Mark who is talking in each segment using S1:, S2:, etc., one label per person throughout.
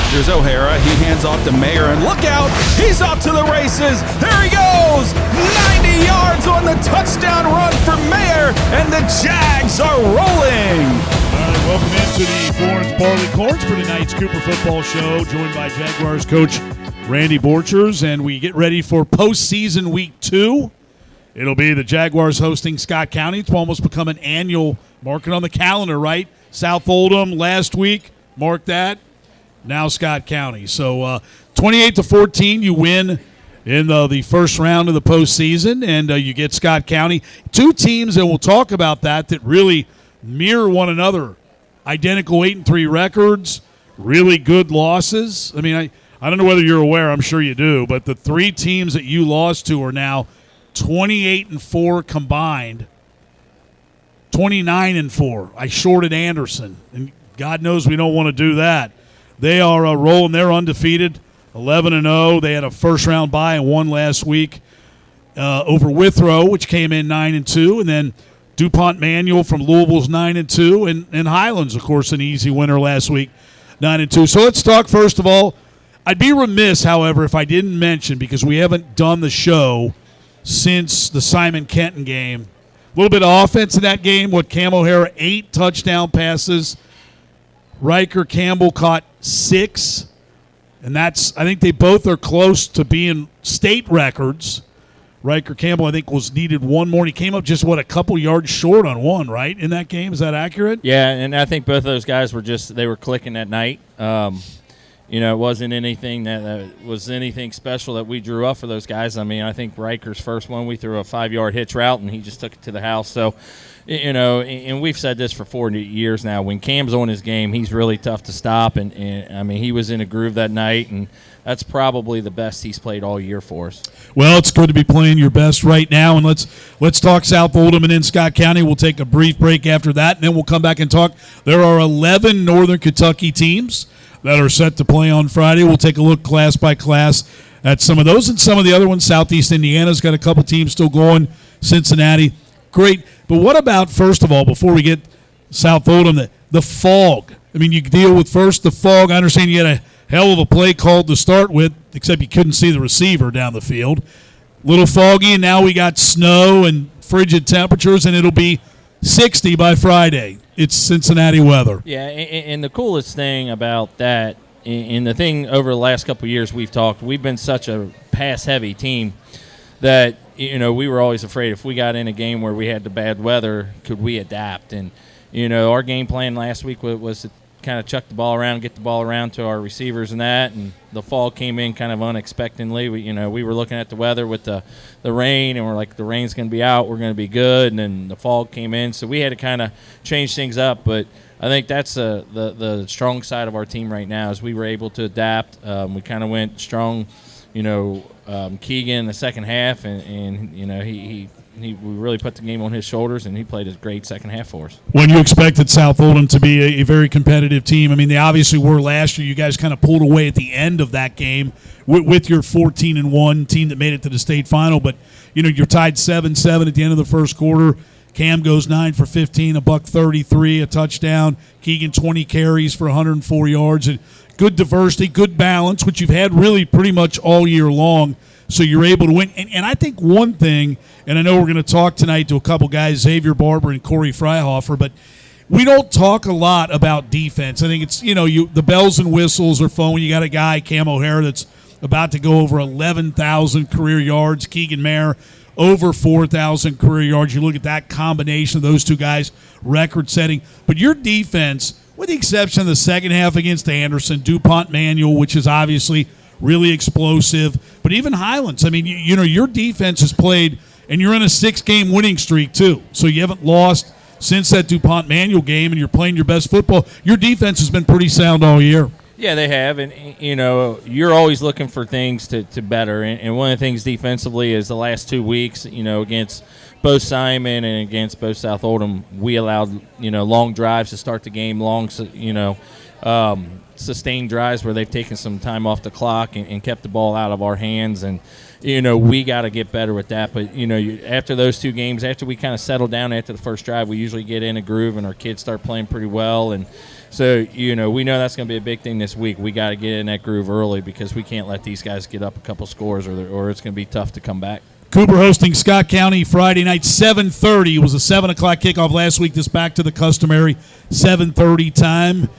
S1: Here's O'Hara. He hands off to Mayer, and look out! He's off to the races. There he goes! 90 yards on the touchdown run for Mayer, and the Jags are rolling.
S2: All right, welcome into the Florence Barleycorns for tonight's Cooper Football Show, joined by Jaguars coach Randy Borchers, and we get ready for postseason week 2. It'll be the Jaguars hosting Scott County. It's almost become an annual, mark it on the calendar, right? South Oldham last week, mark that. Now Scott County. So 28-14, you win in the first round of the postseason, and you get Scott County. Two teams, and we'll talk about that really mirror one another. Identical 8-3 records, really good losses. I mean, I don't know whether you're aware, I'm sure you do, but the three teams that you lost to are now 28-4 combined, 29-4. I shorted Anderson, and God knows we don't want to do that. They are rolling. They're undefeated, 11-0. They had a first-round bye and won last week over Withrow, which came in 9-2, and then DuPont Manual from Louisville's 9-2, and Highlands, of course, an easy winner last week, 9-2. So let's talk first of all. I'd be remiss, however, if I didn't mention, because we haven't done the show since the Simon Kenton game. A little bit of offense in that game. Cam O'Hara, 8 touchdown passes. Riker Campbell caught 6. And I think they both are close to being state records. Riker Campbell, I think, needed one more. He came up just, a couple yards short on one, right, in that game? Is that accurate?
S3: Yeah, and I think both of those guys they were clicking that night. It wasn't anything that was anything special that we drew up for those guys. I mean, I think Riker's first one, we threw a 5-yard hitch route, and he just took it to the house. So, and we've said this for 40 years now. When Cam's on his game, he's really tough to stop. And I mean, he was in a groove that night, and that's probably the best he's played all year for us.
S2: Well, it's good to be playing your best right now, and let's talk South Oldham and then Scott County. We'll take a brief break after that, and then we'll come back and talk. There are 11 Northern Kentucky teams that are set to play on Friday. We'll take a look class by class at some of those and some of the other ones. Southeast Indiana's got a couple teams still going. Cincinnati, great. But what about, first of all, before we get South Oldham, the fog? I mean, you deal with first the fog. I understand you had a hell of a play called to start with, except you couldn't see the receiver down the field. Little foggy, and now we got snow and frigid temperatures, and it'll be 60 by Friday. It's Cincinnati weather.
S3: Yeah, and the coolest thing about that, and the thing over the last couple of years we've been such a pass-heavy team that, we were always afraid if we got in a game where we had the bad weather, could we adapt? And, our game plan last week was to kind of chuck the ball around, get the ball around to our receivers and that, and the fall came in kind of unexpectedly. We were looking at the weather with the rain, and we're like, the rain's going to be out, we're going to be good, and then the fog came in, so we had to kind of change things up. But I think that's the strong side of our team right now is we were able to adapt. We kind of went strong, Keegan in the second half, and we really put the game on his shoulders, and he played a great second half for us.
S2: When you expected South Oldham to be a very competitive team, I mean, they obviously were last year. You guys kind of pulled away at the end of that game with your 14-1 team that made it to the state final. But, you're tied 7-7 at the end of the first quarter. Cam goes 9 for 15, $133, a touchdown. Keegan 20 carries for 104 yards. And good diversity, good balance, which you've had really pretty much all year long. So you're able to win. And I think one thing, and I know we're going to talk tonight to a couple guys, XAVIER Barbour and Corey FREIHOFER, but we don't talk a lot about defense. I think it's, the bells and whistles are fun when you got a guy, Cam O'Hara, that's about to go over 11,000 career yards. Keegan Mayer, over 4,000 career yards. You look at that combination of those two guys, record-setting. But your defense, with the exception of the second half against Anderson, DuPont Manual, which is obviously really explosive, but even Highlands. I mean, your defense has played, and you're in a 6-game winning streak too. So you haven't lost since that DuPont Manual game, and you're playing your best football. Your defense has been pretty sound all year.
S3: Yeah, they have, and you're always looking for things to better. And one of the things defensively is the last 2 weeks, against both Simon and against both South Oldham, we allowed long drives to start the game, long sustained drives where they've taken some time off the clock and kept the ball out of our hands. And we got to get better with that. But after those 2 games, after we kind of settle down after the first drive, we usually get in a groove and our kids start playing pretty well. And So, we know that's going to be a big thing this week. We got to get in that groove early because we can't let these guys get up a couple scores or it's going to be tough to come back.
S2: Cooper hosting Scott County Friday night, 7:30. It was a 7 o'clock kickoff last week. This back to the customary 7:30 time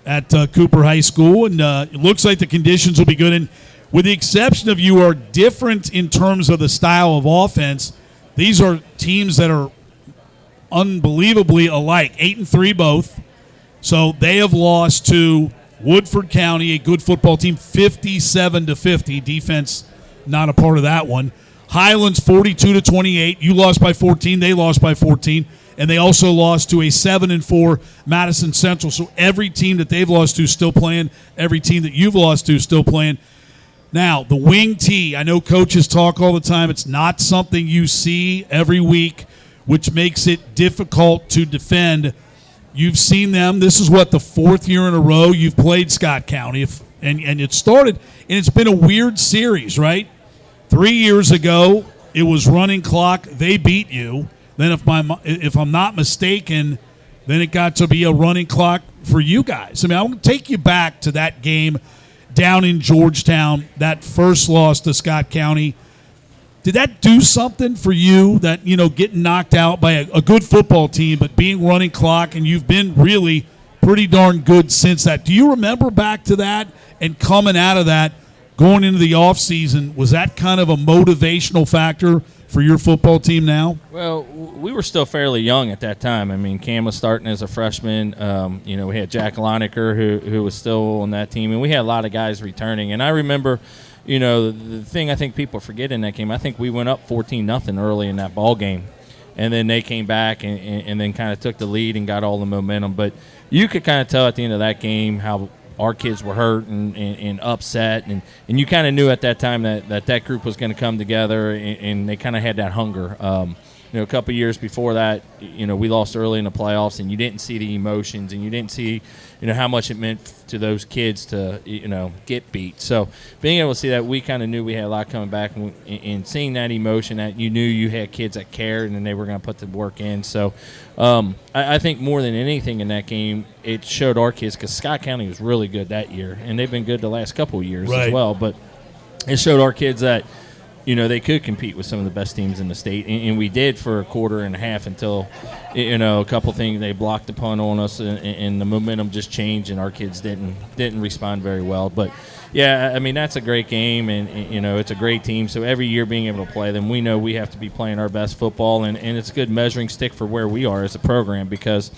S2: at Cooper High School. And it looks like the conditions will be good. And with the exception of you are different in terms of the style of offense, these are teams that are unbelievably alike. 8-3 both. So they have lost to Woodford County, a good football team, 57-50. Defense not a part of that one. Highlands 42-28. You lost by 14. They lost by 14. And they also lost to a 7-4 Madison Central. So every team that they've lost to is still playing. Every team that you've lost to is still playing. Now, the wing tee, I know coaches talk all the time. It's not something you see every week, which makes it difficult to defend. You've seen them. This is, the fourth year in a row you've played Scott County. And it started, and it's been a weird series, right? 3 years ago, it was running clock. They beat you. Then if I'm not mistaken, then it got to be a running clock for you guys. I mean, I want to take you back to that game down in Georgetown, that first loss to Scott County. Did that do something for you that, getting knocked out by a good football team, but being running clock, and you've been really pretty darn good since that? Do you remember back to that and coming out of that, going into the offseason, was that kind of a motivational factor for your football team now?
S3: Well, we were still fairly young at that time. I mean, Cam was starting as a freshman. We had Jack Lonecker who was still on that team, and we had a lot of guys returning. And I remember, the thing I think people forget in that game, I think we went up 14-0 early in that ball game. And then they came back and then kind of took the lead and got all the momentum. But you could kind of tell at the end of that game how our kids were hurt and upset, and you kind of knew at that time that group was going to come together, and they kind of had that hunger. A couple of years before that, we lost early in the playoffs, and you didn't see the emotions, and you didn't see, how much it meant to those kids to, get beat. So being able to see that, we kind of knew we had a lot coming back, and seeing that emotion, that you knew you had kids that cared, and then they were going to put the work in. So I think more than anything in that game, it showed our kids, because Scott County was really good that year, and they've been good the last couple of years as well. But it showed our kids that, they could compete with some of the best teams in the state, and we did for a quarter and a half until, a couple things, they blocked the punt on us, and the momentum just changed, and our kids didn't respond very well. But, yeah, I mean, that's a great game, and it's a great team. So every year being able to play them, we know we have to be playing our best football, and it's a good measuring stick for where we are as a program because,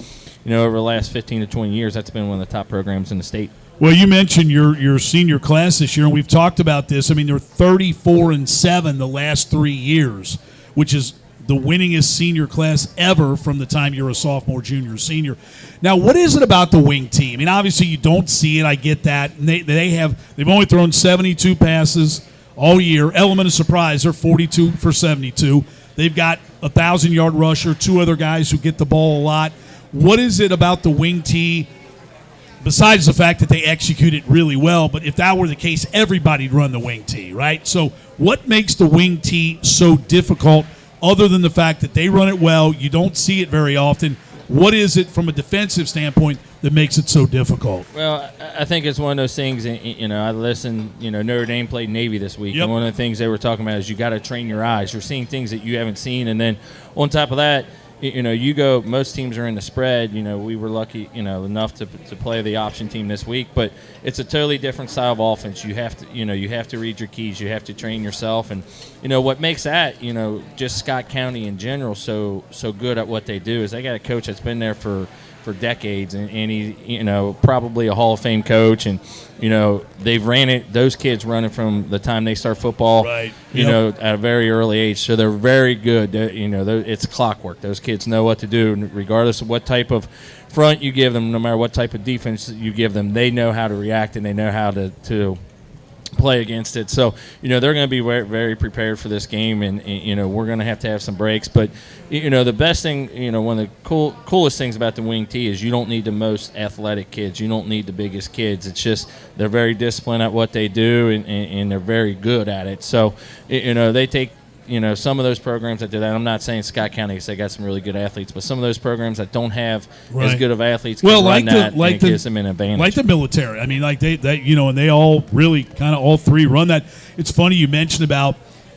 S3: over the last 15 to 20 years, that's been one of the top programs in the state.
S2: Well, you mentioned your senior class this year, and we've talked about this. I mean, they're 34-7 the last 3 years, which is the winningest senior class ever from the time you're a sophomore, junior, senior. Now, what is it about the wing team? I mean, obviously you don't see it. I get that. And they've only thrown 72 passes all year. Element of surprise, they're 42 for 72. They've got a 1,000-yard rusher, 2 other guys who get the ball a lot. What is it about the wing tee? Besides the fact that they execute it really well, but if that were the case, everybody'd run the wing tee, right? So what makes the wing tee so difficult other than the fact that they run it well? You don't see it very often. What is it from a defensive standpoint that makes it so difficult?
S3: Well, I think it's one of those things, I listened, Notre Dame played Navy this week, and one of the things they were talking about is you got to train your eyes. You're seeing things that you haven't seen, and then on top of that, you go, most teams are in the spread. We were lucky, enough to play the option team this week, but it's a totally different style of offense. You have to, you have to read your keys. You have to train yourself. And, what makes that, just Scott County in general so good at what they do is they got a coach that's been there for decades, and he, probably a Hall of Fame coach, and, they've ran it, those kids running from the time they start football, right. At a very early age, so they're very good. It's clockwork. Those kids know what to do, regardless of what type of front you give them, no matter what type of defense you give them, they know how to react, and they know how to play against it. So, they're going to be very, very prepared for this game, and we're going to have some breaks. But, the best thing, one of the coolest things about the wing tee is you don't need the most athletic kids. You don't need the biggest kids. It's just they're very disciplined at what they do, and they're very good at it. So, they take some of those programs that do that, I'm not saying Scott County, because they got some really good athletes, but some of those programs that don't have as good of athletes can run that, and it gives them an advantage.
S2: Like the military. I mean, like they and they all really kind of all three run that. It's funny you mentioned about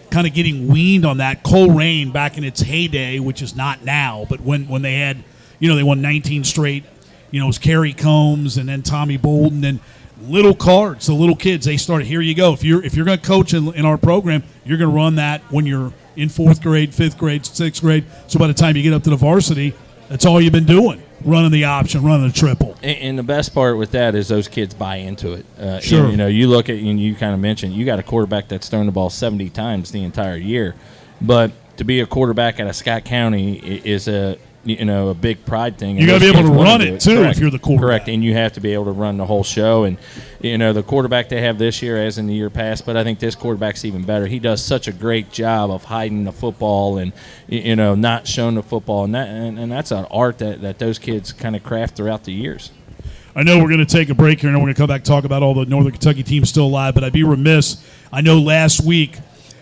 S2: kind of getting weaned on that. Coleraine back in its heyday, which is not now, but when they had, they won 19 straight, it was Kerry Combs and then Tommy Bolden and little cards, the little kids, they started, here you go. If you're going to coach in our program, you're going to run that when you're in 4th grade, 5th grade, 6th grade. So by the time you get up to the varsity, that's all you've been doing, running the option, running the triple.
S3: And the best part with that is those kids buy into it.
S2: Sure.
S3: You look at, and you kind of mentioned, you got a quarterback that's thrown the ball 70 times the entire year. But to be a quarterback at a Scott County is a big pride thing.
S2: You got to be able to run it too. Correct. If you're the quarterback.
S3: Correct, and you have to be able to run the whole show. And the quarterback they have this year, as in the year past, but I think this quarterback's even better. He does such a great job of hiding the football and not showing the football, and that's an art that those kids kind of craft throughout the years.
S2: I know we're going to take a break here, and we're going to come back and talk about all the Northern Kentucky teams still alive, but I'd be remiss. I know last week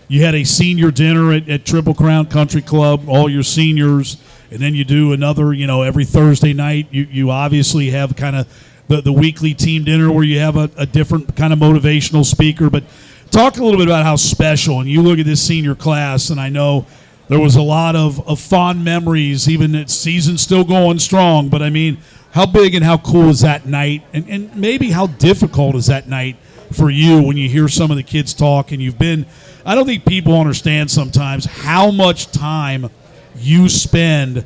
S2: you had a senior dinner at Triple Crown Country Club, all your seniors. And then you do another, every Thursday night. You obviously have kind of the weekly team dinner where you have a different kind of motivational speaker. But talk a little bit about how special, and you look at this senior class, and I know there was a lot of fond memories, even that season's still going strong. But, I mean, how big and how cool is that night? And maybe how difficult is that night for you when you hear some of the kids talk and you've been – I don't think people understand sometimes how much time – you spend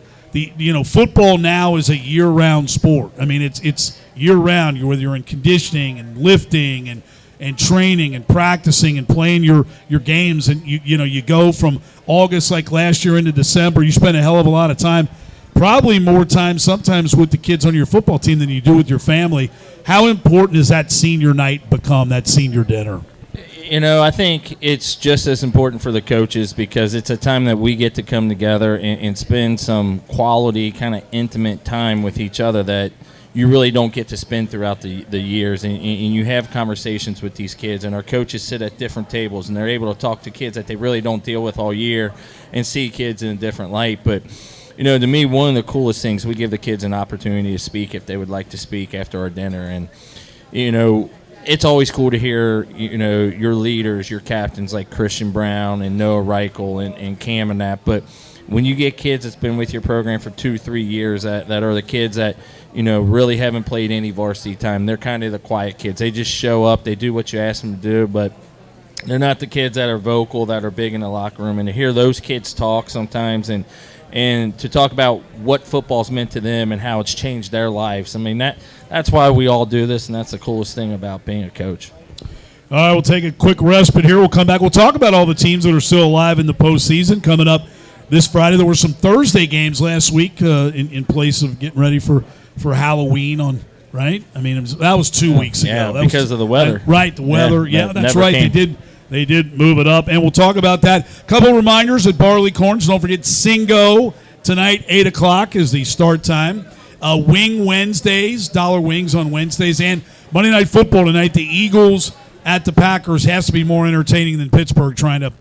S2: football now is a year-round sport. I mean, it's year-round. Whether you're in conditioning and lifting and training and practicing and playing your games, and you go from August like last year into December. You spend a hell of a lot of time, probably more time sometimes with the kids on your football team than you do with your family. How important is that senior night become, that senior dinner?
S3: I think it's just as important for the coaches because it's a time that we get to come together and spend some quality, kind of intimate time with each other that you really don't get to spend throughout the years. And you have conversations with these kids, and our coaches sit at different tables, and they're able to talk to kids that they really don't deal with all year and see kids in a different light. But, to me, one of the coolest things, we give the kids an opportunity to speak if they would like to speak after our dinner. And, it's always cool to hear, your leaders, your captains like Christian Brown and Noah Reichel and Cam and that. But when you get kids that's been with your program for 2-3 years that are the kids that, really haven't played any varsity time, they're kind of the quiet kids. They just show up. They do what you ask them to do, but they're not the kids that are vocal, that are big in the locker room. And to hear those kids talk sometimes and to talk about what football's meant to them and how it's changed their lives. I mean, that's why we all do this, and that's the coolest thing about being a coach.
S2: All right, we'll take a quick respite here. We'll come back. We'll talk about all the teams that are still alive in the postseason coming up this Friday. There were some Thursday games last week in place of getting ready for Halloween right? I mean, that was 2 weeks ago.
S3: Yeah, because of the weather.
S2: Right, the weather. Yeah, that's right.
S3: Came.
S2: They did move it up, and we'll talk about that. Couple reminders at Barleycorn. Don't forget Singo tonight, 8 o'clock is the start time. Wing Wednesdays, dollar wings on Wednesdays, and Monday Night Football tonight. The Eagles at the Packers has to be more entertaining than Pittsburgh trying to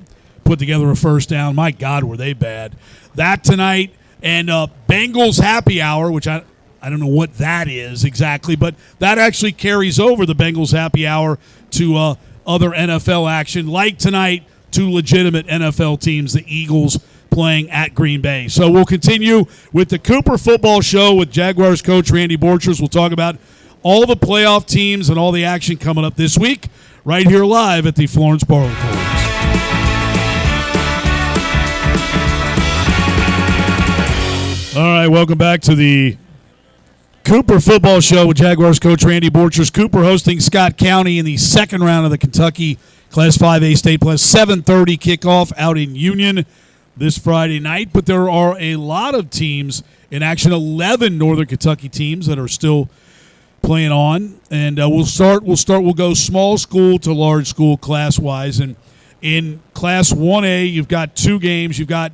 S2: put together a first down. My God, were they bad. That tonight, and Bengals Happy Hour, which I don't know what that is exactly, but that actually carries over the Bengals Happy Hour to other NFL action, like tonight, two legitimate NFL teams, the Eagles playing at Green Bay. So we'll continue with the Cooper Football Show with Jaguars coach Randy Borchers. We'll talk about all the playoff teams and all the action coming up this week right here live at the Florence Barleycorn. All right, welcome back to the Cooper Football Show with Jaguars coach Randy Borchers. Cooper hosting Scott County in the second round of the Kentucky Class 5A State Plus. 7:30 kickoff out in Union this Friday night. But there are a lot of teams in action, 11 Northern Kentucky teams that are still playing on. And we'll go small school to large school class-wise. And in Class 1A, you've got two games. You've got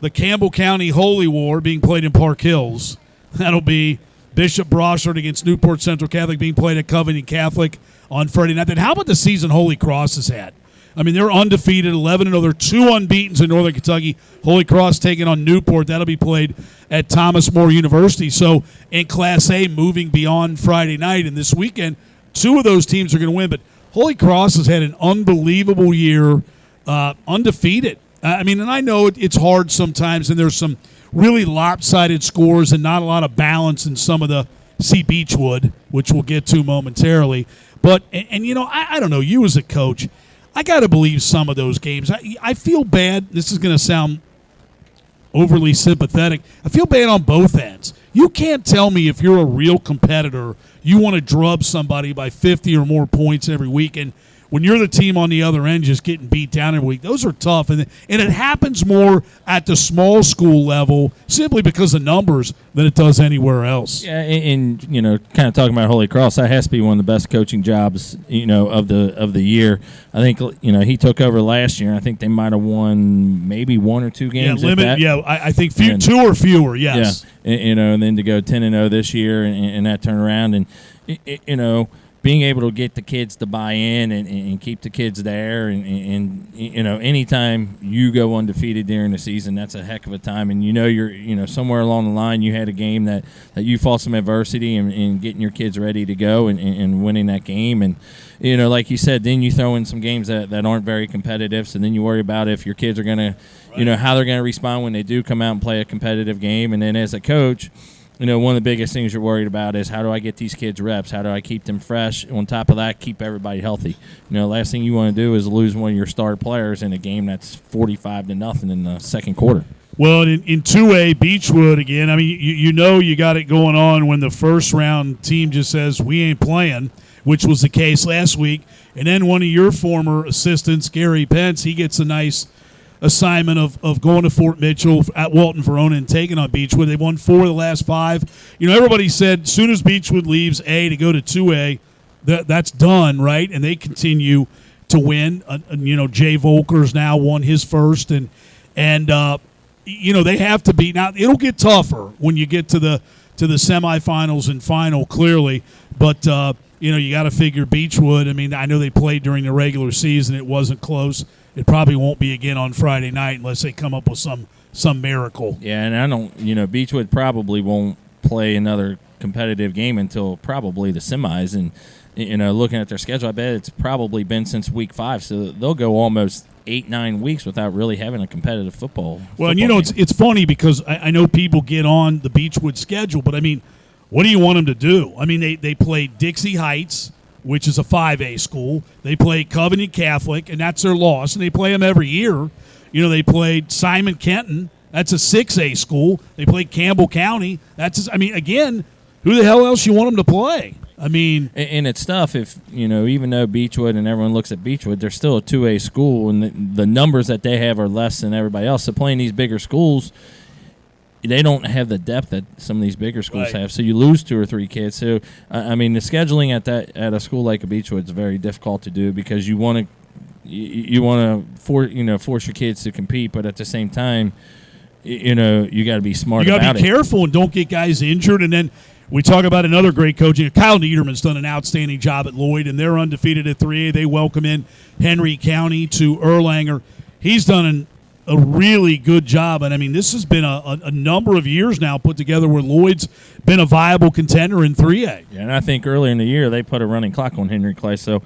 S2: the Campbell County Holy War being played in Park Hills. That'll be Bishop Brossard against Newport Central Catholic being played at Covington Catholic on Friday night. Then how about the season Holy Cross has had? I mean, they're undefeated, 11-0. They're 2 unbeatens in Northern Kentucky. Holy Cross taking on Newport. That'll be played at Thomas More University. So in Class A, moving beyond Friday night and this weekend, 2 of those teams are going to win. But Holy Cross has had an unbelievable year, undefeated. I mean, and I know it's hard sometimes, and there's some really lopsided scores and not a lot of balance in some of the Beechwood, which we'll get to momentarily. But, and you know, I don't know, you as a coach, I got to believe some of those games. I feel bad. This is going to sound overly sympathetic. I feel bad on both ends. You can't tell me if you're a real competitor, you want to drub somebody by 50 or more points every week, and when you're the team on the other end just getting beat down every week, those are tough. And it happens more at the small school level simply because of numbers than it does anywhere else.
S3: Yeah, and you know, kind of talking about Holy Cross, that has to be one of the best coaching jobs, you know, of the year. I think, you know, he took over last year, and I think they might have won maybe 1 or 2 games.
S2: I think 2 or fewer, yes.
S3: Yeah, you know, and then to go 10-0 this year and that turnaround, and you know, being able to get the kids to buy in and keep the kids there, and you know, anytime you go undefeated during the season, that's a heck of a time. And you know, you're, you know, somewhere along the line you had a game that you fought some adversity and getting your kids ready to go and winning that game. And you know, like you said, then you throw in some games that aren't very competitive, so then you worry about if your kids are going to, you know, how they're going to respond when they do come out and play a competitive game. And then as a coach, you know, one of the biggest things you're worried about is how do I get these kids reps? How do I keep them fresh? On top of that, keep everybody healthy. You know, last thing you want to do is lose one of your star players in a game that's 45-0 in the second quarter.
S2: Well, in 2A, Beechwood, again, I mean, you know you got it going on when the first-round team just says, we ain't playing, which was the case last week. And then one of your former assistants, Gary Pence, he gets a nice assignment of going to Fort Mitchell at Walton Verona and taking on Beechwood. They won 4 of the last 5. You know, everybody said as soon as Beechwood leaves A to go to 2A, that's done, right? And they continue to win. You know, Jay Volker's now won his first, and you know, they have to be. Now it'll get tougher when you get to the semifinals and final, clearly, but you know, you got to figure Beechwood. I mean, I know they played during the regular season; it wasn't close. It probably won't be again on Friday night unless they come up with some miracle.
S3: Yeah, and I don't, you know, Beechwood probably won't play another competitive game until probably the semis. And, you know, looking at their schedule, I bet it's probably been since week 5. So they'll go almost 8-9 weeks without really having a competitive football.
S2: Well, and you know, it's funny because I know people get on the Beechwood schedule, but I mean, what do you want them to do? I mean, they play Dixie Heights, which is a 5A school. They play Covenant Catholic, and that's their loss, and they play them every year. You know, they played Simon Kenton. That's a 6A school. They played Campbell County. I mean, again, who the hell else you want them to play? I mean,
S3: and it's tough if, you know, even though Beechwood and everyone looks at Beechwood, they're still a 2A school, and the numbers that they have are less than everybody else. So playing these bigger schools, they don't have the depth that some of these bigger schools have, so you lose 2 or 3 kids. So, I mean, the scheduling at a school like a Beechwood is very difficult to do because you want to force your kids to compete, but at the same time, you know, you got to be smart. You got to
S2: be careful and don't get guys injured. And then we talk about another great coach. Kyle Niederman's done an outstanding job at Lloyd, and they're undefeated at 3A. They welcome in Henry County to Erlanger. He's done a really good job, and I mean, this has been a number of years now put together where Lloyd's been a viable contender in 3A.
S3: Yeah, and I think earlier in the year they put a running clock on Henry County, so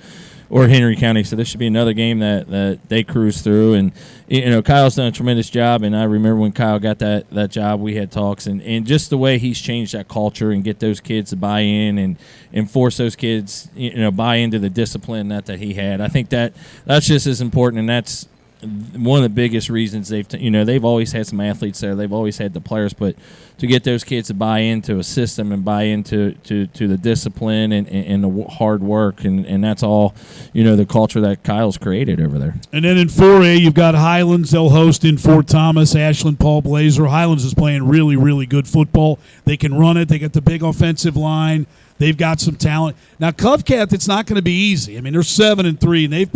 S3: this should be another game that they cruise through. And you know, Kyle's done a tremendous job, and I remember when Kyle got that job, we had talks, and just the way he's changed that culture and get those kids to buy in and force those kids, you know, buy into the discipline that he had. I think that's just as important, and that's one of the biggest reasons they've always had some athletes there. They've always had the players, but to get those kids to buy into a system and buy into the discipline and the hard work, and that's all, you know, the culture that Kyle's created over there.
S2: And then in 4A, you've got Highlands. They'll host in Fort Thomas, Ashland Paul Blazer. Highlands is playing really, really good football. They can run it. They got the big offensive line. They've got some talent. Now, Covcath, it's not going to be easy. I mean, they're 7-3, and they've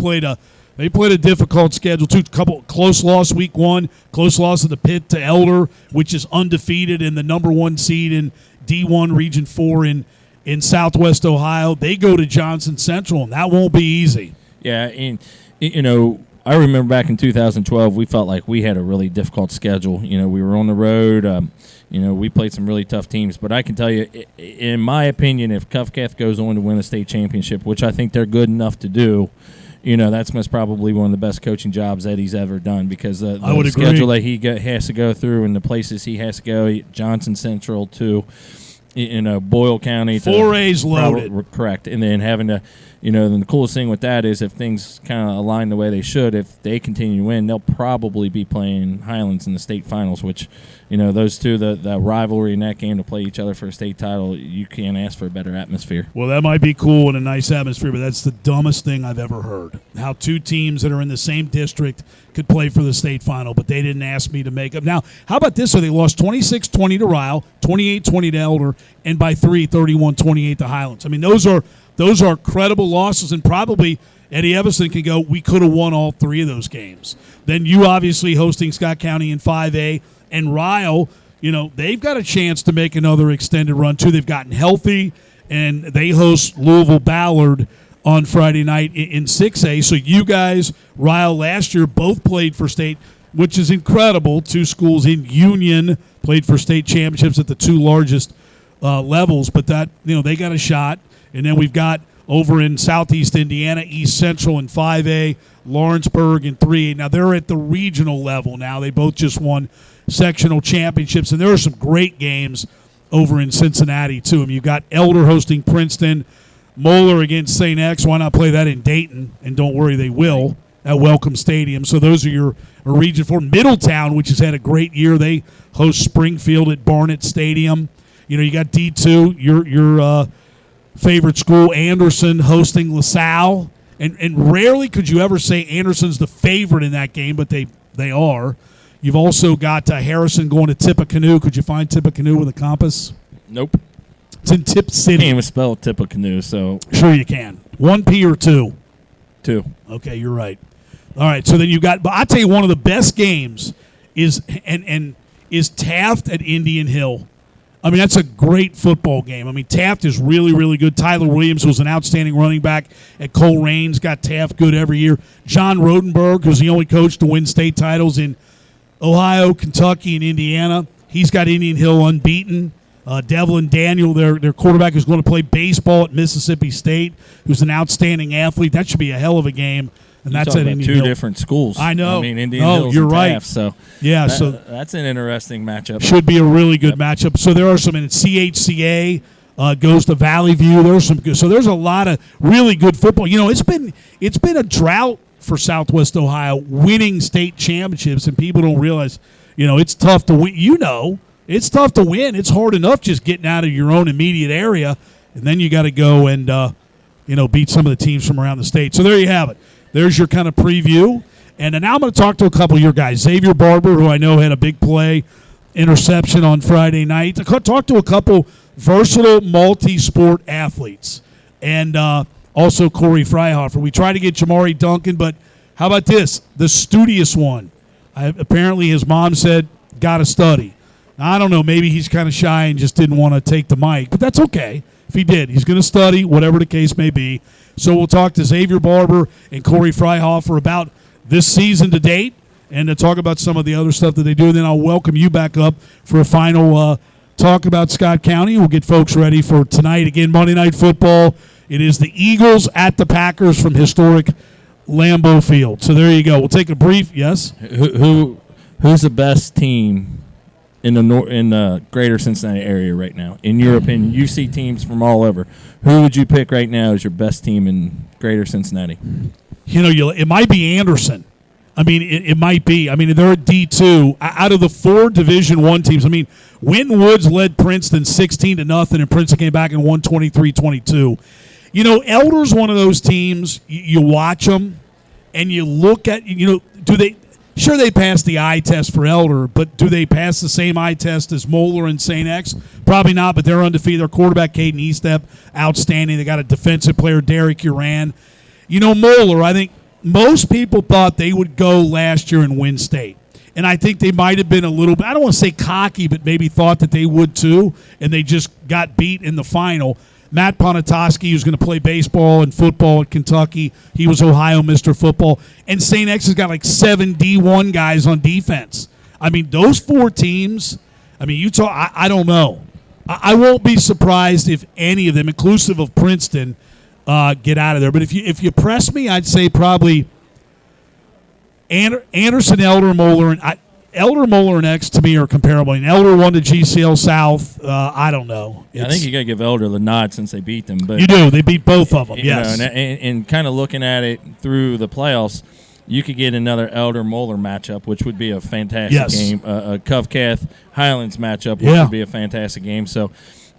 S2: played a difficult schedule, too. Couple close loss week 1, close loss of the Pitt to Elder, which is undefeated and the number 1 seed in D1 Region 4 in Southwest Ohio. They go to Johnson Central, and that won't be easy.
S3: Yeah, and I remember back in 2012, we felt like we had a really difficult schedule. We were on the road. We played some really tough teams. But I can tell you, in my opinion, if Covcath goes on to win a state championship, which I think they're good enough to do, that's most probably one of the best coaching jobs Eddie's ever done, because the schedule that he has to go through and the places he has to go, Johnson Central to Boyle County.
S2: 4A's loaded.
S3: Correct. And then having to, then the coolest thing with that is if things kind of align the way they should, if they continue to win, they'll probably be playing Highlands in the state finals, which, those two, the rivalry in that game to play each other for a state title, you can't ask for a better atmosphere.
S2: Well, that might be cool and a nice atmosphere, but that's the dumbest thing I've ever heard. How two teams that are in the same district could play for the state final, but they didn't ask me to make up. Now, how about this? So they lost 26-20 to Ryle, 28-20 to Elder, and by 31-28 to Highlands. I mean, those are credible losses, and probably Eddie Everson can go, we could have won all three of those games. Then you obviously hosting Scott County in 5A, and Ryle, they've got a chance to make another extended run, too. They've gotten healthy, and they host Louisville Ballard on Friday night in 6A. So you guys, Ryle last year, both played for state, which is incredible. Two schools in Union played for state championships at the two largest levels, but that, they got a shot. And then we've got over in Southeast Indiana, East Central in 5A, Lawrenceburg in 3A. Now, they're at the regional level now. They both just won sectional championships, and there are some great games over in Cincinnati, too. I mean, you've got Elder hosting Princeton, Moeller against St. X. Why not play that in Dayton? And don't worry, they will at Welcome Stadium. So those are your Region 4. Middletown, which has had a great year, they host Springfield at Barnett Stadium. You got D2, your favorite school, Anderson, hosting LaSalle. And rarely could you ever say Anderson's the favorite in that game, but they are. You've also got Harrison going to Tippecanoe. Could you find Tippecanoe with a compass?
S3: Nope.
S2: It's in Tip City.
S3: Can't even spell Tippecanoe, so.
S2: Sure you can. 1 P or 2?
S3: 2.
S2: Okay, you're right. All right, so then you got, but I'll tell you one of the best games is Taft at Indian Hill. I mean, that's a great football game. I mean, Taft is really, really good. Tyler Williams was an outstanding running back at Colerain's, got Taft good every year. John Rodenberg, who's the only coach to win state titles in Ohio, Kentucky, and Indiana. He's got Indian Hill unbeaten. Devlin Daniel, their quarterback, who's going to play baseball at Mississippi State, who's an outstanding athlete. That should be a hell of a game. And that's at Indian Hill.
S3: Two different schools.
S2: I know.
S3: I mean, Indian Hills
S2: you're
S3: and
S2: right.
S3: Taft, so
S2: yeah,
S3: that's an interesting matchup.
S2: Should be a really good matchup. So there are some in CHCA. Goes to Valley View. There's some good. So there's a lot of really good football. It's been a drought for Southwest Ohio winning state championships, and people don't realize, it's tough to win. It's tough to win. It's hard enough just getting out of your own immediate area, and then you got to go and beat some of the teams from around the state. So there you have it. There's your kind of preview. And now I'm going to talk to a couple of your guys. Xavier Barbour, who I know had a big play interception on Friday night. Talk to a couple versatile multi-sport athletes. And also Corey Freihofer. We tried to get Jamari Duncan, but how about this? The studious one. Apparently his mom said, got to study. Now, I don't know. Maybe he's kind of shy and just didn't want to take the mic, but that's okay. If he did, he's going to study, whatever the case may be. So we'll talk to Xavier Barbour and Corey Freihofer about this season to date and to talk about some of the other stuff that they do. And then I'll welcome you back up for a final talk about Scott County. We'll get folks ready for tonight. Again, Monday Night Football. It is the Eagles at the Packers from historic Lambeau Field. So there you go. We'll take a brief, yes?
S3: Who's the best team in the greater Cincinnati area right now? In your opinion, you see teams from all over. Who would you pick right now as your best team in greater Cincinnati?
S2: It might be Anderson. I mean, it might be. I mean, they're at D2. Out of the 4 Division I teams, I mean, Winton Woods led Princeton 16-0, and Princeton came back and won 23-22. Elder's one of those teams, you watch them, and you look at, do they – sure, they passed the eye test for Elder, but do they pass the same eye test as Moeller and St. X? Probably not, but they're undefeated. Their quarterback, Caden Estep, outstanding. They got a defensive player, Derek Uran. Moeller, I think most people thought they would go last year and win state. And I think they might have been a little bit, I don't want to say cocky, but maybe thought that they would too, and they just got beat in the final. Matt Ponatoski, who's going to play baseball and football at Kentucky. He was Ohio Mr. Football. And St. X has got like 7 D1 guys on defense. I mean, those 4 teams, I mean, Utah, I don't know. I won't be surprised if any of them, inclusive of Princeton, get out of there. But if you press me, I'd say probably Anderson, Elder, Moeller, and Elder, Moeller, and X to me are comparable. And Elder won to GCL South. I don't know.
S3: I think you got to give Elder the nod since they beat them. But
S2: you do. They beat both of them. Yes.
S3: And kind of looking at it through the playoffs, you could get another Elder Moeller matchup, which would be a fantastic game. A Covcath Highlands matchup, which would be a fantastic game. So,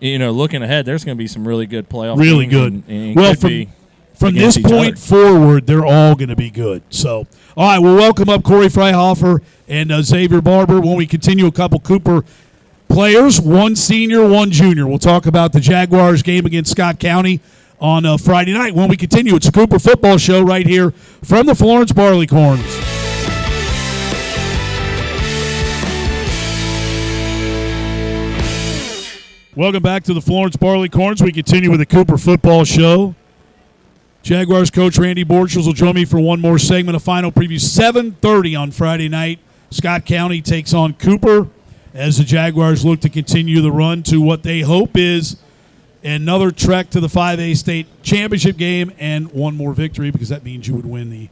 S3: looking ahead, there's going to be some really good playoff
S2: really
S3: games.
S2: Good. Well, from this point forward, they're all going to be good. So, all right, we'll welcome up Corey FREIHOFER and Xavier Barbour when we continue. A couple Cooper players, 1 senior, 1 junior. We'll talk about the Jaguars game against Scott County on Friday night. When we continue, it's a Cooper football show right here from the Florence Barleycorns. Welcome back to the Florence Barleycorns. We continue with the Cooper football show. Jaguars coach Randy Borchers will join me for one more segment of final preview. 7:30 on Friday night. Scott County takes on Cooper as the Jaguars look to continue the run to what they hope is another trek to the 5A state championship game and one more victory, because that means you would win the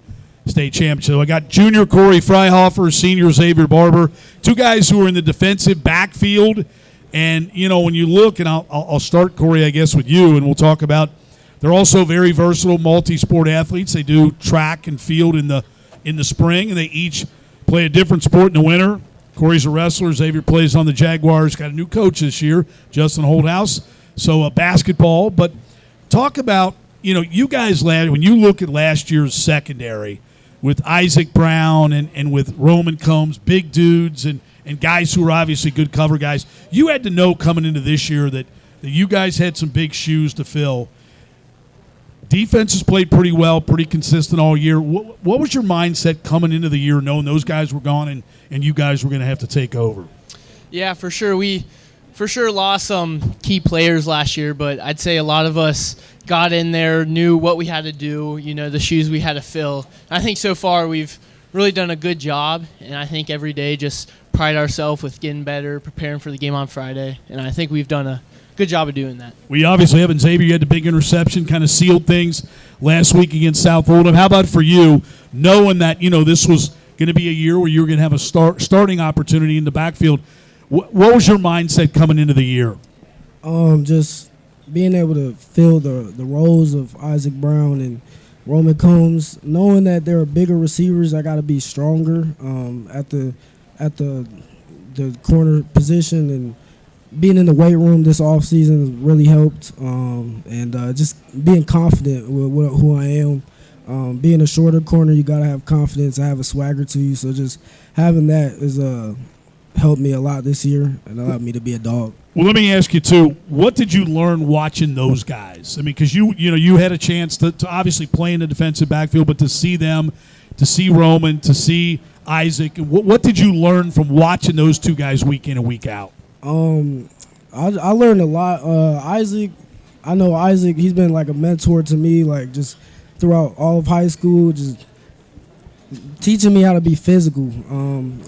S2: state championship. So I got junior Corey FREIHOFER, senior Xavier Barbour, 2 guys who are in the defensive backfield. And, when you look, and I'll start, Corey, I guess, with you, and we'll talk about they're also very versatile multi-sport athletes. They do track and field in the spring, and they each play a different sport in the winter. Corey's a wrestler. Xavier plays on the Jaguars. Got a new coach this year, Justin Holdhouse. So basketball. But talk about, you guys, when you look at last year's secondary with Isaac Brown and with Roman Combs, big dudes, and guys who are obviously good cover guys, you had to know coming into this year that you guys had some big shoes to fill. Defense has played pretty well, pretty consistent all year. What was your mindset coming into the year, knowing those guys were gone and you guys were going to have to take over?
S4: Yeah, for sure. We lost some key players last year, but I'd say a lot of us got in there, knew what we had to do, the shoes we had to fill. I think so far we've really done a good job, and I think every day just pride ourselves with getting better, preparing for the game on Friday, and I think we've done a good job of doing that.
S2: We obviously have, and Xavier, you had the big interception, kind of sealed things last week against South Oldham. How about for you, knowing that, this was going to be a year where you were going to have a starting opportunity in the backfield? What was your mindset coming into the year?
S5: Just being able to fill the roles of Isaac Brown and Roman Combs, knowing that there are bigger receivers, I got to be stronger at the corner position, and being in the weight room this offseason really helped, and just being confident with who I am. Being a shorter corner, you got to have confidence. I have a swagger to you, so just having that is helped me a lot this year and allowed me to be a dog.
S2: Well, let me ask you, too, what did you learn watching those guys? I mean, because you had a chance to obviously play in the defensive backfield, but to see them, to see Roman, to see Isaac, what did you learn from watching those 2 guys week in and week out?
S5: I learned a lot. Isaac, I know Isaac, he's been like a mentor to me, like just throughout all of high school, just teaching me how to be physical.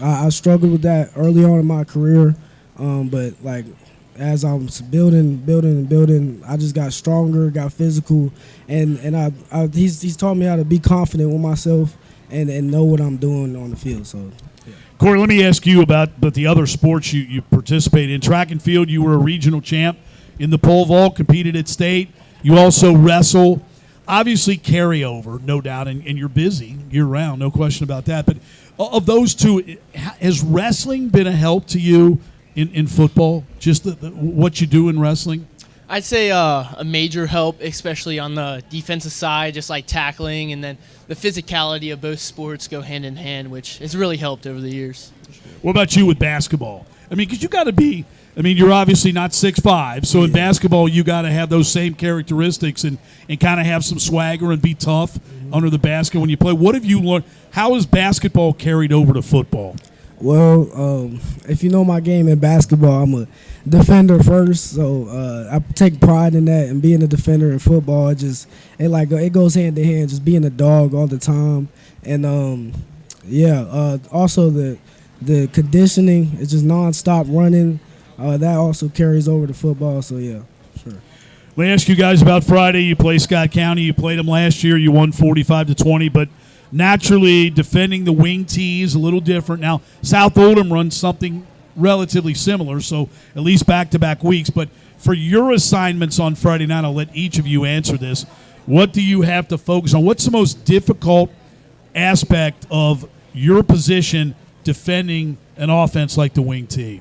S5: I struggled with that early on in my career, but like as I was building, I just got stronger, got physical, and he's taught me how to be confident with myself and know what I'm doing on the field. So.
S2: Corey, let me ask you about the other sports you participate in. Track and field, you were a regional champ in the pole vault, competed at state. You also wrestle. Obviously carryover, no doubt, and you're busy year-round, no question about that. But of those 2, has wrestling been a help to you in football, just what you do in wrestling?
S4: I'd say a major help, especially on the defensive side, just like tackling, and then the physicality of both sports go hand in hand, which has really helped over the years.
S2: What about you with basketball? I mean, because you got to be – you're obviously not 6'5", so in basketball you got to have those same characteristics and kind of have some swagger and be tough under the basket when you play. What have you learned? How has basketball carried over to football?
S5: Well, if you know my game in basketball, I'm a defender first, so I take pride in that. And being a defender in football, it goes hand in hand. Just being a dog all the time, and also the conditioning is just nonstop running. That also carries over to football. So yeah, sure.
S2: Let me ask you guys about Friday. You play Scott County. You played them last year. You won 45-20, but naturally, defending the wing tee is a little different. Now, South Oldham runs something relatively similar, so at least back-to-back weeks. But for your assignments on Friday night, I'll let each of you answer this. What do you have to focus on? What's the most difficult aspect of your position defending an offense like the wing tee?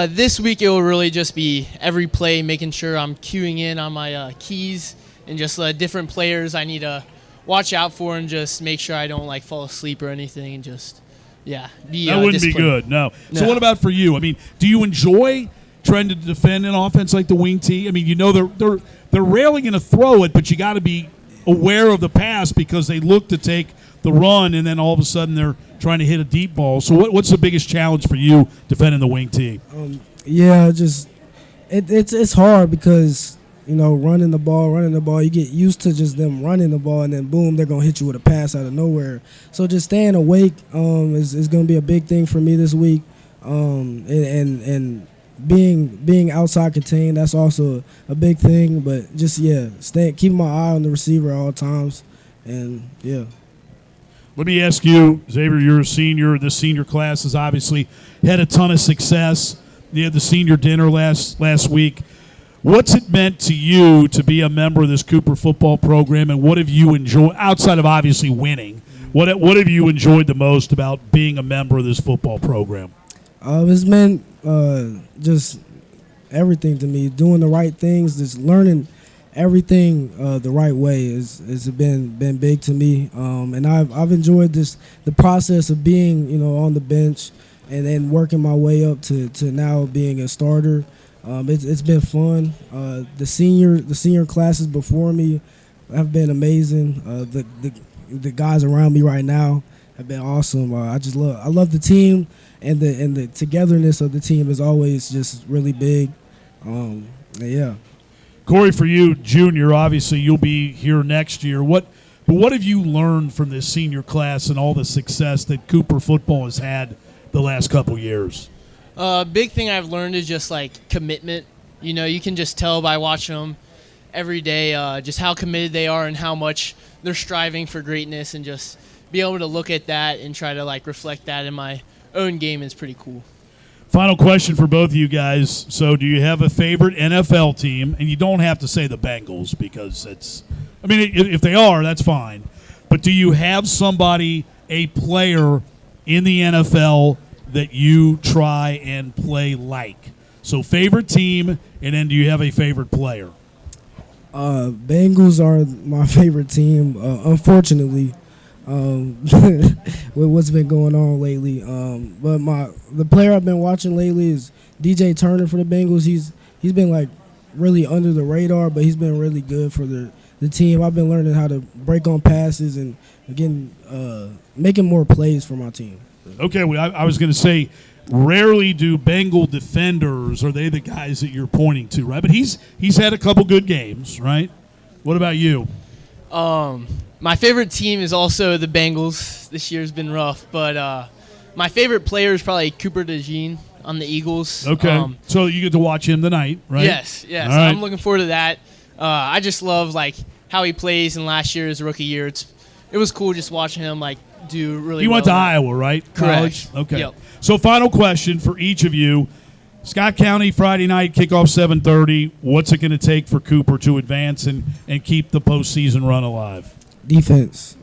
S4: This week it will really just be every play, making sure I'm cueing in on my keys and just different players I need to watch out for and just make sure I don't fall asleep or anything and just be
S2: that wouldn't be good. No. So what about for you? I mean, do you enjoy trying to defend an offense like the wing tee? I mean, they're rarely going to throw it, but you got to be aware of the pass because they look to take the run and then all of a sudden they're trying to hit a deep ball. So what's the biggest challenge for you defending the wing tee?
S5: It's hard because running the ball, you get used to just them running the ball, and then boom, they're gonna hit you with a pass out of nowhere. So just staying awake is gonna be a big thing for me this week, and being outside contained, that's also a big thing. But just keeping my eye on the receiver at all times, and yeah.
S2: Let me ask you, Xavier, you're a senior. This senior class has obviously had a ton of success. You had the senior dinner last week. What's it meant to you to be a member of this Cooper football program, and what have you enjoyed, outside of obviously winning, what have you enjoyed the most about being a member of this football program?
S5: It's meant just everything to me, doing the right things, just learning everything the right way has been big to me, and I've enjoyed the process of being on the bench and then working my way up to now being a starter. It's been fun. The senior classes before me have been amazing. The guys around me right now have been awesome. I love the team, and the togetherness of the team is always just really big. Yeah.
S2: Corey, for you, junior, obviously you'll be here next year. What have you learned from this senior class and all the success that Cooper football has had the last couple years?
S4: Big thing I've learned is just commitment. You can just tell by watching them every day just how committed they are and how much they're striving for greatness, and just be able to look at that and try to reflect that in my own game is pretty cool.
S2: Final question for both of you guys. So do you have a favorite NFL team? And you don't have to say the Bengals because if they are, that's fine. But do you have somebody, a player in the NFL that you try and play like? So favorite team, and then do you have a favorite player?
S5: Bengals are my favorite team, unfortunately, with what's been going on lately. But the player I've been watching lately is DJ Turner for the Bengals. He's been really under the radar, but he's been really good for the team. I've been learning how to break on passes and again making more plays for my team.
S2: Okay, well, I was going to say, rarely do Bengal defenders, are they the guys that you're pointing to, right? But he's had a couple good games, right? What about you?
S4: My favorite team is also the Bengals. This year's been rough, but my favorite player is probably Cooper DeJean on the Eagles.
S2: Okay, so you get to watch him tonight, right?
S4: Yes. All right. I'm looking forward to that. I just love how he plays, and last year, his rookie year, it was cool just watching him do really well.
S2: He went to Iowa, right?
S4: Correct.
S2: College? Okay.
S4: Yep.
S2: So final question for each of you. Scott County, Friday night, kickoff 7:30. What's it going to take for Cooper to advance and keep the postseason run alive?
S5: Defense.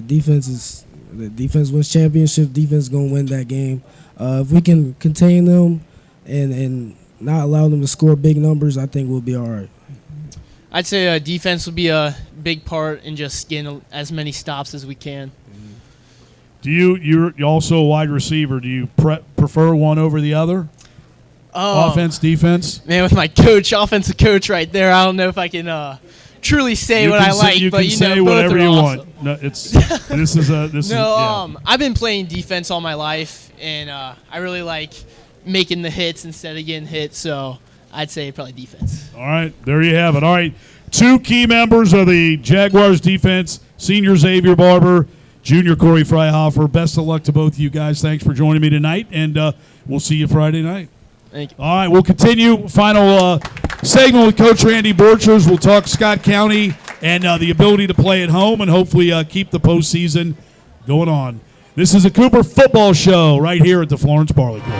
S5: Defense wins championship. Defense is going to win that game. If we can contain them and not allow them to score big numbers, I think we'll be all right.
S4: I'd say defense will be a big part in just getting as many stops as we can.
S2: You're also a wide receiver. Do you prefer one over the other? Offense, defense?
S4: Man, with my offensive coach right there, I don't know if I can truly say
S2: You
S4: what
S2: can
S4: I
S2: say-
S4: like,
S2: you
S4: but
S2: can
S4: you
S2: say
S4: know, both
S2: whatever
S4: are
S2: you
S4: awesome.
S2: want. No, this is yeah.
S4: I've been playing defense all my life, and I really like making the hits instead of getting hit. So I'd say probably defense.
S2: All right, there you have it. All right, 2 key members of the Jaguars defense, senior Xavier Barbour, junior Corey FREIHOFER. Best of luck to both of you guys. Thanks for joining me tonight, and we'll see you Friday night.
S4: Thank you.
S2: All right, we'll continue. Final segment with Coach Randy Borchers. We'll talk Scott County and the ability to play at home and hopefully keep the postseason going on. This is a Cooper football show right here at the Florence Barleycorn.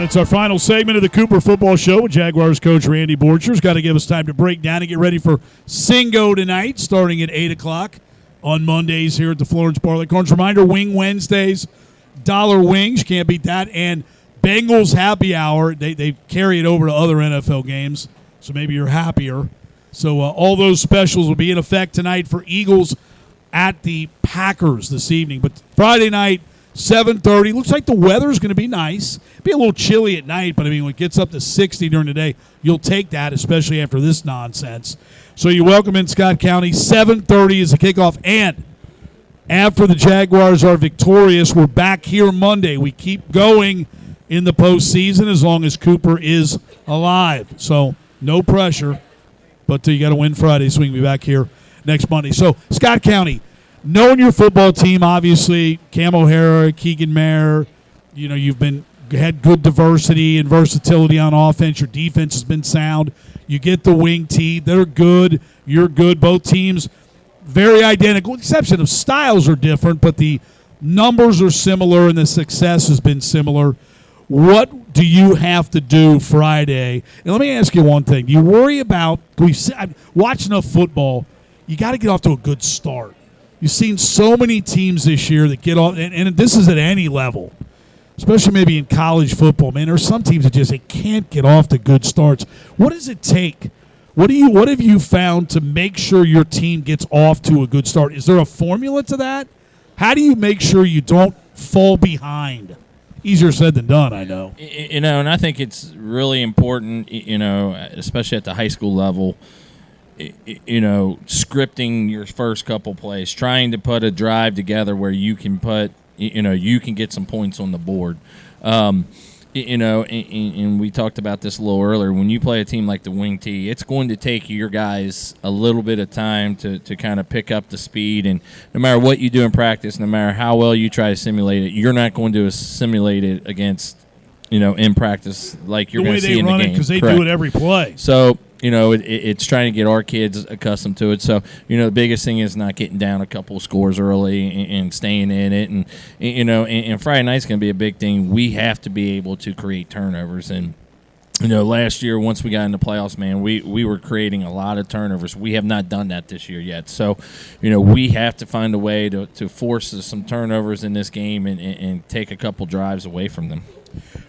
S2: It's our final segment of the Cooper Football Show with Jaguars coach Randy Borchers. Got to give us time to break down and get ready for Singo tonight, starting at 8 o'clock on Mondays here at the Florence Barleycorns. Reminder, Wing Wednesdays, $1 wings. Can't beat that. And Bengals Happy Hour. They carry it over to other NFL games, so maybe you're happier. So all those specials will be in effect tonight for Eagles at the Packers this evening. But Friday night, 7:30. Looks like the weather's going to be nice. Be a little chilly at night, but I mean, when it gets up to 60 during the day, you'll take that, especially after this nonsense. So you're welcome in Scott County. 7:30 is the kickoff. And after the Jaguars are victorious, we're back here Monday. We keep going in the postseason as long as Cooper is alive. So no pressure, but you got to win Friday, so we can be back here next Monday. So Scott County, knowing your football team, obviously, Cam O'Hara, Keegan Mayer, you know, you've had good diversity and versatility on offense. Your defense has been sound. You get the wing tee. They're good. You're good. Both teams very identical, with the exception of styles are different, but the numbers are similar and the success has been similar. What do you have to do Friday? And let me ask you one thing. Do you worry about – watch enough football, you got to get off to a good start. You've seen so many teams this year that get off, and this is at any level, especially maybe in college football. Man, there's some teams that just they can't get off to good starts. What does it take? What have you found to make sure your team gets off to a good start? Is there a formula to that? How do you make sure you don't fall behind? Easier said than done, I know.
S3: You know, and I think it's really important, you know, especially at the high school level, you know, scripting your first couple plays, trying to put a drive together where you can put, you know, you can get some points on the board. You know, and we talked about this a little earlier. When you play a team like the Wing T, it's going to take your guys a little bit of time to kind of pick up the speed. And no matter what you do in practice, no matter how well you try to simulate it, you're not going to simulate it against, you know, in practice like you're going to see in the game.
S2: The way they run it, because they do it every play.
S3: So, you know, it's trying to get our kids accustomed to it. So, you know, the biggest thing is not getting down a couple of scores early and staying in it. And, you know, and Friday night's going to be a big thing. We have to be able to create turnovers. And, you know, last year, once we got in the playoffs, man, we were creating a lot of turnovers. We have not done that this year yet. So, you know, we have to find a way to force some turnovers in this game and take a couple drives away from them.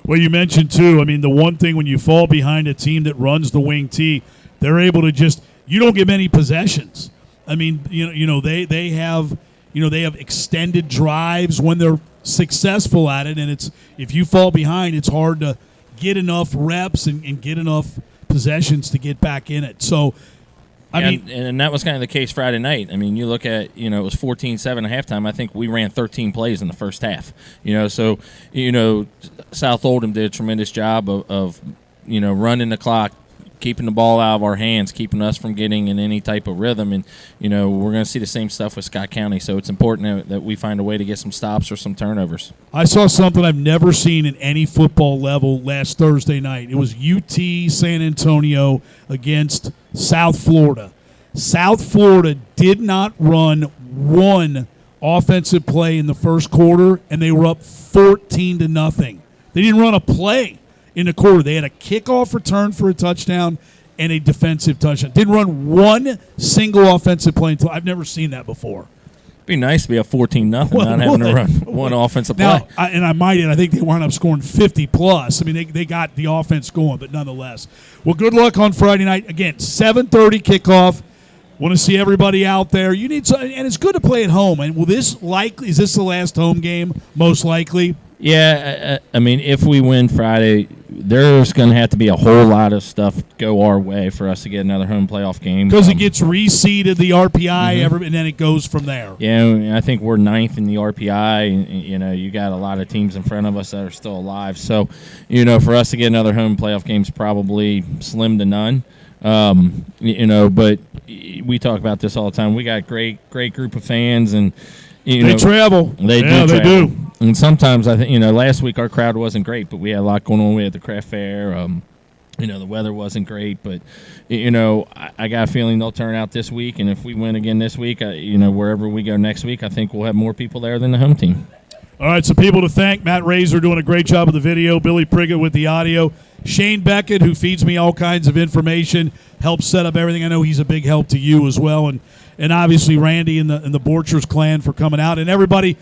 S2: Well, you mentioned, too, I mean, the one thing when you fall behind a team that runs the wing tee, they're able to just – you don't get many possessions. I mean, you know they have extended drives when they're successful at it, and it's if you fall behind, it's hard to get enough reps and get enough possessions to get back in it. So, I mean,
S3: and that was kind of the case Friday night. I mean, you look at, you know, it was 14-7 at halftime. I think we ran 13 plays in the first half. You know, so, you know, South Oldham did a tremendous job of you know, running the clock, keeping the ball out of our hands, keeping us from getting in any type of rhythm. And, you know, we're going to see the same stuff with Scott County. So it's important that we find a way to get some stops or some turnovers.
S2: I saw something I've never seen in any football level last Thursday night. It was UT San Antonio against South Florida. South Florida did not run one offensive play in the first quarter, and they were up 14-0. They didn't run a play in the quarter. They had a kickoff return for a touchdown and a defensive touchdown. Didn't run one single offensive play until I've never seen that before.
S3: It'd be nice to be a 14-0, not having to run one offensive play.
S2: Now, I think they wound up scoring 50+. I mean, they got the offense going, but nonetheless. Well, good luck on Friday night. Again, 7:30 kickoff. Want to see everybody out there. You need and it's good to play at home. And is this the last home game? Most likely.
S3: Yeah, I mean, if we win Friday, there's going to have to be a whole lot of stuff go our way for us to get another home playoff game.
S2: Because it gets reseeded, the RPI, and then it goes from there.
S3: Yeah, I think we're 9th in the RPI. And, you got a lot of teams in front of us that are still alive. So, for us to get another home playoff game is probably slim to none. But we talk about this all the time. We got great group of fans, and
S2: they travel.
S3: They do. And sometimes I think last week our crowd wasn't great, but we had a lot going on. We had the craft fair. The weather wasn't great, but I got a feeling they'll turn out this week. And if we win again this week, wherever we go next week, I think we'll have more people there than the home team.
S2: All right, so people to thank: Matt Razor doing a great job with the video, Billy Priggett with the audio, Shane Beckett, who feeds me all kinds of information, helps set up everything. I know he's a big help to you as well, and obviously Randy and the Borchers clan for coming out, and everybody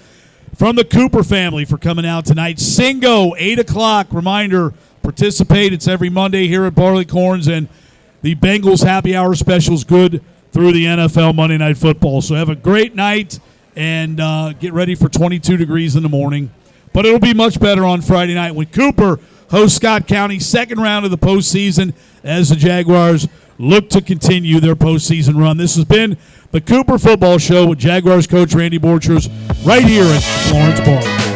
S2: from the Cooper family for coming out tonight. Singo, 8 o'clock. Reminder, participate. It's every Monday here at Barleycorns, and the Bengals happy hour special is good through the NFL Monday Night Football. So have a great night, and get ready for 22 degrees in the morning. But it'll be much better on Friday night when Cooper hosts Scott County, second round of the postseason, as the Jaguars look to continue their postseason run. This has been the Cooper Football Show with Jaguars coach Randy Borchers right here at Florence Barleycorn.